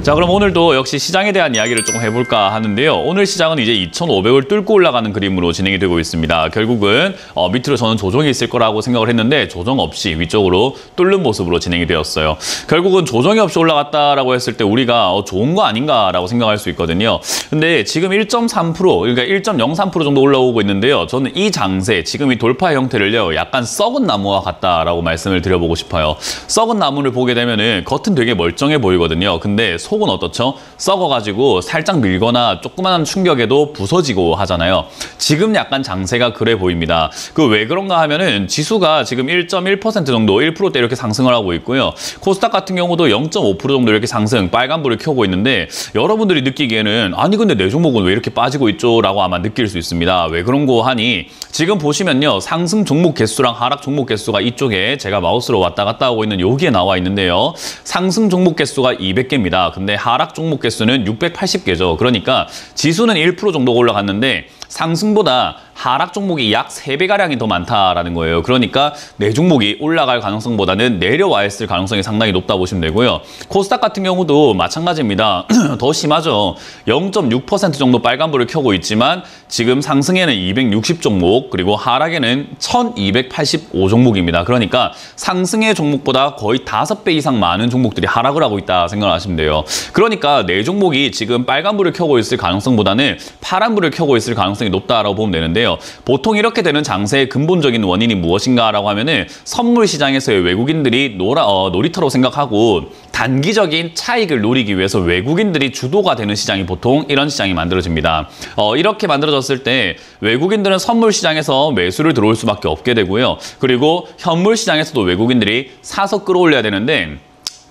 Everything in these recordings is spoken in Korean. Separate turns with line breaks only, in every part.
자, 그럼 오늘도 역시 시장에 대한 이야기를 조금 해볼까 하는데요. 오늘 시장은 이제 2,500을 뚫고 올라가는 그림으로 진행이 되고 있습니다. 결국은 밑으로 저는 조정이 있을 거라고 생각을 했는데 조정 없이 위쪽으로 뚫는 모습으로 진행이 되었어요. 결국은 조정이 없이 올라갔다라고 했을 때 우리가 좋은 거 아닌가라고 생각할 수 있거든요. 근데 지금 1.3%, 그러니까 1.03% 정도 올라오고 있는데요. 저는 이 장세, 지금 이 돌파 형태를요, 약간 썩은 나무와 같다라고 말씀을 드려보고 싶어요. 썩은 나무를 보게 되면은 겉은 되게 멀쩡해 보이거든요. 근데 속은 어떻죠? 썩어가지고 살짝 밀거나 조그만한 충격에도 부서지고 하잖아요. 지금 약간 장세가 그래 보입니다. 그 왜 그런가 하면은 지수가 지금 1.1% 정도, 1%대 이렇게 상승을 하고 있고요. 코스닥 같은 경우도 0.5% 정도 이렇게 상승, 빨간불을 켜고 있는데 여러분들이 느끼기에는 아니 근데 내 종목은 왜 이렇게 빠지고 있죠? 라고 아마 느낄 수 있습니다. 왜 그런 거 하니 지금 보시면요. 상승 종목 개수랑 하락 종목 개수가 이쪽에 제가 마우스로 왔다 갔다 하고 있는 여기에 나와 있는데요. 상승 종목 개수가 200개입니다. 근데 하락 종목 개수는 680개죠. 그러니까 지수는 1% 정도 올라갔는데 상승보다 하락 종목이 약 3배가량이 더 많다라는 거예요. 그러니까 내 종목이 올라갈 가능성보다는 내려와 있을 가능성이 상당히 높다 보시면 되고요. 코스닥 같은 경우도 마찬가지입니다. 더 심하죠. 0.6% 정도 빨간불을 켜고 있지만 지금 상승에는 260 종목, 그리고 하락에는 1285 종목입니다. 그러니까 상승의 종목보다 거의 5배 이상 많은 종목들이 하락을 하고 있다 생각하시면 돼요. 그러니까 내 종목이 지금 빨간불을 켜고 있을 가능성보다는 파란불을 켜고 있을 가능성이 높다라고 보면 되는데요. 보통 이렇게 되는 장세의 근본적인 원인이 무엇인가라고 하면은 선물 시장에서의 외국인들이 놀이터로 생각하고 단기적인 차익을 노리기 위해서 외국인들이 주도가 되는 시장이 보통 이런 시장이 만들어집니다. 이렇게 만들어졌을 때 외국인들은 선물 시장에서 매수를 들어올 수밖에 없게 되고요. 그리고 현물 시장에서도 외국인들이 사서 끌어올려야 되는데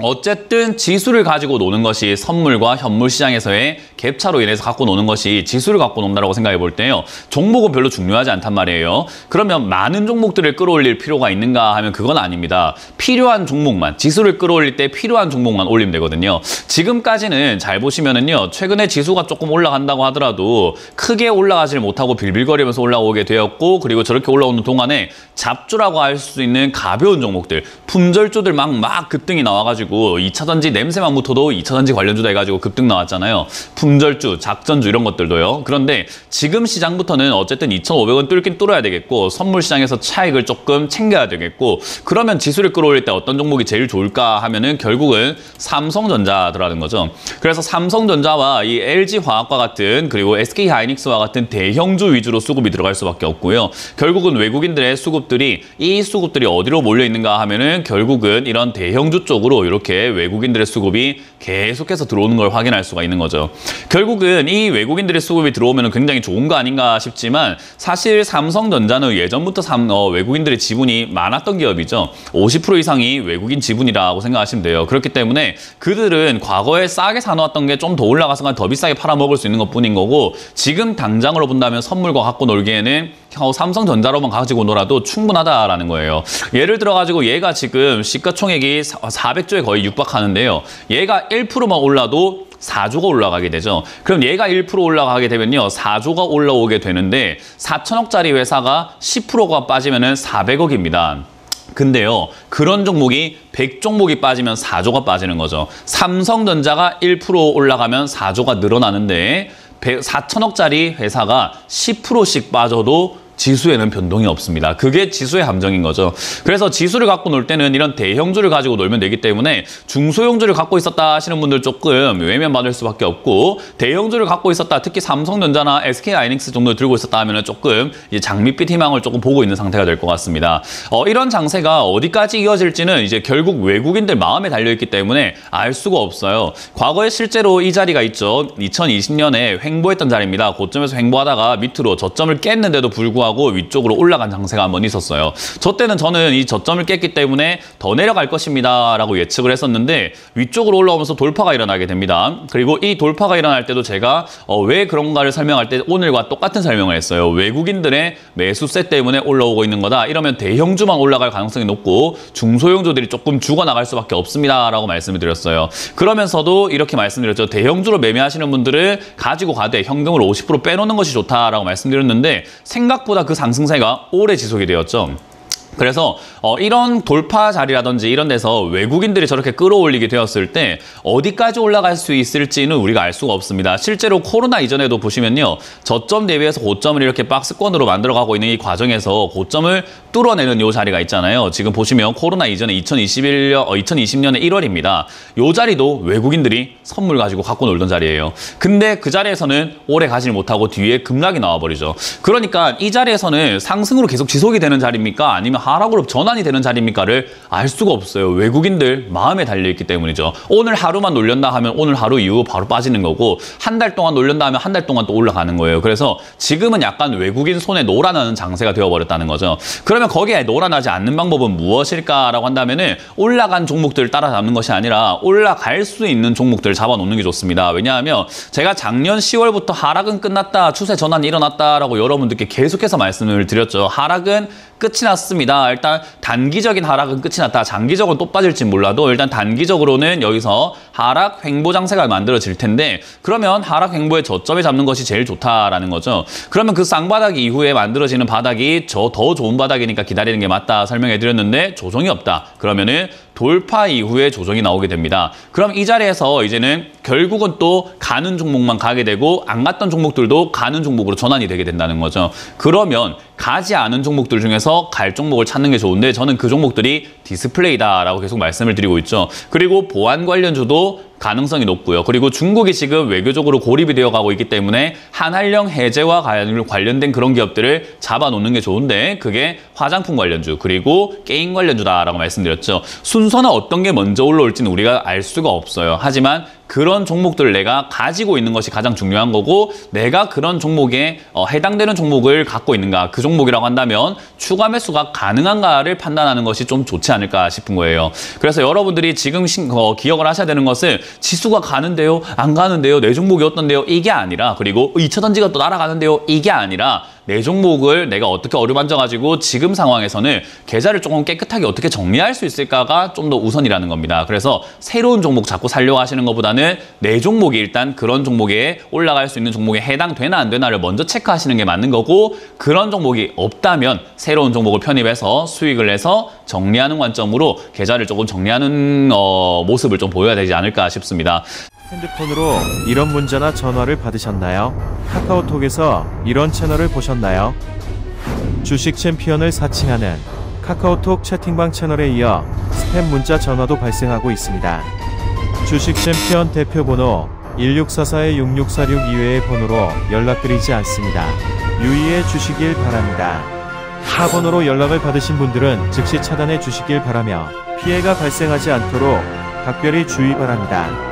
어쨌든 지수를 가지고 노는 것이 선물과 현물 시장에서의 갭차로 인해서 갖고 노는 것이 지수를 갖고 논다라고 생각해 볼 때요. 종목은 별로 중요하지 않단 말이에요. 그러면 많은 종목들을 끌어올릴 필요가 있는가 하면 그건 아닙니다. 필요한 종목만, 지수를 끌어올릴 때 필요한 종목만 올리면 되거든요. 지금까지는 잘 보시면은요. 최근에 지수가 조금 올라간다고 하더라도 크게 올라가질 못하고 빌빌거리면서 올라오게 되었고, 그리고 저렇게 올라오는 동안에 잡주라고 할 수 있는 가벼운 종목들, 품절주들 막 급등이 나와가지고 2차전지 냄새만 맡아도 2차전지 관련주다 해가지고 급등 나왔잖아요. 품절주, 작전주 이런 것들도요. 그런데 지금 시장부터는 어쨌든 2,500원 뚫긴 뚫어야 되겠고 선물 시장에서 차익을 조금 챙겨야 되겠고 그러면 지수를 끌어올릴 때 어떤 종목이 제일 좋을까 하면은 결국은 삼성전자라는 거죠. 그래서 삼성전자와 이 LG화학과 같은 그리고 SK하이닉스와 같은 대형주 위주로 수급이 들어갈 수밖에 없고요. 결국은 외국인들의 수급들이 이 수급들이 어디로 몰려 있는가 하면은 결국은 이런 대형주 쪽으로 이렇게 외국인들의 수급이 계속해서 들어오는 걸 확인할 수가 있는 거죠. 결국은 이 외국인들의 수급이 들어오면 굉장히 좋은 거 아닌가 싶지만 사실 삼성전자는 예전부터 외국인들의 지분이 많았던 기업이죠. 50% 이상이 외국인 지분이라고 생각하시면 돼요. 그렇기 때문에 그들은 과거에 싸게 사놓았던 게 좀 더 올라가서 더 비싸게 팔아먹을 수 있는 것뿐인 거고 지금 당장으로 본다면 선물과 갖고 놀기에는 삼성전자로만 가지고 놀아도 충분하다라는 거예요. 예를 들어가지고 얘가 지금 시가총액이 400조에 거의 육박하는데요. 얘가 1%만 올라도 4조가 올라가게 되죠. 그럼 얘가 1% 올라가게 되면요. 4조가 올라오게 되는데 4천억짜리 회사가 10%가 빠지면은 400억입니다. 근데요. 그런 종목이 100종목이 빠지면 4조가 빠지는 거죠. 삼성전자가 1% 올라가면 4조가 늘어나는데 4천억짜리 회사가 10%씩 빠져도 지수에는 변동이 없습니다. 그게 지수의 함정인 거죠. 그래서 지수를 갖고 놀 때는 이런 대형주를 가지고 놀면 되기 때문에 중소형주를 갖고 있었다 하시는 분들 조금 외면받을 수밖에 없고 대형주를 갖고 있었다, 특히 삼성전자나 SK하이닉스 정도 들고 있었다 하면 조금 이제 장밋빛 희망을 조금 보고 있는 상태가 될 것 같습니다. 이런 장세가 어디까지 이어질지는 이제 결국 외국인들 마음에 달려있기 때문에 알 수가 없어요. 과거에 실제로 이 자리가 있죠. 2020년에 횡보했던 자리입니다. 고점에서 횡보하다가 밑으로 저점을 깼는데도 불구하고 위쪽으로 올라간 장세가 한번 있었어요. 저 때는 저는 이 저점을 깼기 때문에 더 내려갈 것입니다 라고 예측을 했었는데 위쪽으로 올라오면서 돌파가 일어나게 됩니다. 그리고 이 돌파가 일어날 때도 제가 왜 그런가를 설명할 때 오늘과 똑같은 설명을 했어요. 외국인들의 매수세 때문에 올라오고 있는 거다. 이러면 대형주만 올라갈 가능성이 높고 중소형주들이 조금 죽어나갈 수밖에 없습니다 라고 말씀을 드렸어요. 그러면서도 이렇게 말씀드렸죠. 대형주로 매매하시는 분들은 가지고 가되 현금을 50% 빼놓는 것이 좋다라고 말씀드렸는데 생각보다 그 상승세가 오래 지속이 되었죠. 그래서 이런 돌파 자리라든지 이런 데서 외국인들이 저렇게 끌어올리게 되었을 때 어디까지 올라갈 수 있을지는 우리가 알 수가 없습니다. 실제로 코로나 이전에도 보시면요. 저점 대비해서 고점을 이렇게 박스권으로 만들어가고 있는 이 과정에서 고점을 뚫어내는 이 자리가 있잖아요. 지금 보시면 코로나 이전에 2020년의 1월입니다. 이 자리도 외국인들이 선물 가지고 갖고 놀던 자리예요. 근데 그 자리에서는 오래 가지 못하고 뒤에 급락이 나와버리죠. 그러니까 이 자리에서는 상승으로 계속 지속이 되는 자리입니까? 아니면 하락으로 전환이 되는 자리입니까를 알 수가 없어요. 외국인들 마음에 달려있기 때문이죠. 오늘 하루만 놀렸나 하면 오늘 하루 이후 바로 빠지는 거고 한 달 동안 놀렸나 하면 한 달 동안 또 올라가는 거예요. 그래서 지금은 약간 외국인 손에 놀아나는 장세가 되어버렸다는 거죠. 그러면 거기에 놀아나지 않는 방법은 무엇일까라고 한다면은 올라간 종목들을 따라잡는 것이 아니라 올라갈 수 있는 종목들을 잡아놓는 게 좋습니다. 왜냐하면 제가 작년 10월부터 하락은 끝났다, 추세 전환이 일어났다라고 여러분들께 계속해서 말씀을 드렸죠. 하락은 끝이 났습니다. 일단 단기적인 하락은 끝이 났다. 장기적으로 또 빠질지 몰라도 일단 단기적으로는 여기서 하락 횡보 장세가 만들어질 텐데 그러면 하락 횡보의 저점에 잡는 것이 제일 좋다라는 거죠. 그러면 그 쌍바닥 이후에 만들어지는 바닥이 더 좋은 바닥이니까 기다리는 게 맞다 설명해 드렸는데 조정이 없다. 그러면은 돌파 이후에 조정이 나오게 됩니다. 그럼 이 자리에서 이제는 결국은 또 가는 종목만 가게 되고 안 갔던 종목들도 가는 종목으로 전환이 되게 된다는 거죠. 그러면 가지 않은 종목들 중에서 갈 종목을 찾는 게 좋은데 저는 그 종목들이 디스플레이다라고 계속 말씀을 드리고 있죠. 그리고 보안 관련주도 가능성이 높고요. 그리고 중국이 지금 외교적으로 고립이 되어 가고 있기 때문에 한한령 해제와 관련된 그런 기업들을 잡아놓는 게 좋은데 그게 화장품 관련주 그리고 게임 관련주다라고 말씀드렸죠. 순서는 어떤 게 먼저 올라올지는 우리가 알 수가 없어요. 하지만 그런 종목들을 내가 가지고 있는 것이 가장 중요한 거고 내가 그런 종목에 해당되는 종목을 갖고 있는가 그 종목이라고 한다면 추가 매수가 가능한가를 판단하는 것이 좀 좋지 않을까 싶은 거예요. 그래서 여러분들이 지금 기억을 하셔야 되는 것은 지수가 가는데요 안 가는데요 내 종목이 어떤데요 이게 아니라 그리고 2차전지가 또 날아가는데요 이게 아니라 내 종목을 내가 어떻게 어루만져가지고 지금 상황에서는 계좌를 조금 깨끗하게 어떻게 정리할 수 있을까가 좀 더 우선이라는 겁니다. 그래서 새로운 종목 자꾸 살려고 하시는 것보다는 내 종목이 일단 그런 종목에 올라갈 수 있는 종목에 해당되나 안 되나를 먼저 체크하시는 게 맞는 거고 그런 종목이 없다면 새로운 종목을 편입해서 수익을 내서 정리하는 관점으로 계좌를 조금 정리하는 모습을 좀 보여야 되지 않을까 싶습니다.
핸드폰으로 이런 문자나 전화를 받으셨나요? 카카오톡에서 이런 채널을 보셨나요? 주식 챔피언을 사칭하는 카카오톡 채팅방 채널에 이어 스팸 문자 전화도 발생하고 있습니다. 주식 챔피언 대표번호 1644-6646 이외의 번호로 연락드리지 않습니다. 유의해 주시길 바랍니다. 타 번호로 연락을 받으신 분들은 즉시 차단해 주시길 바라며 피해가 발생하지 않도록 각별히 주의 바랍니다.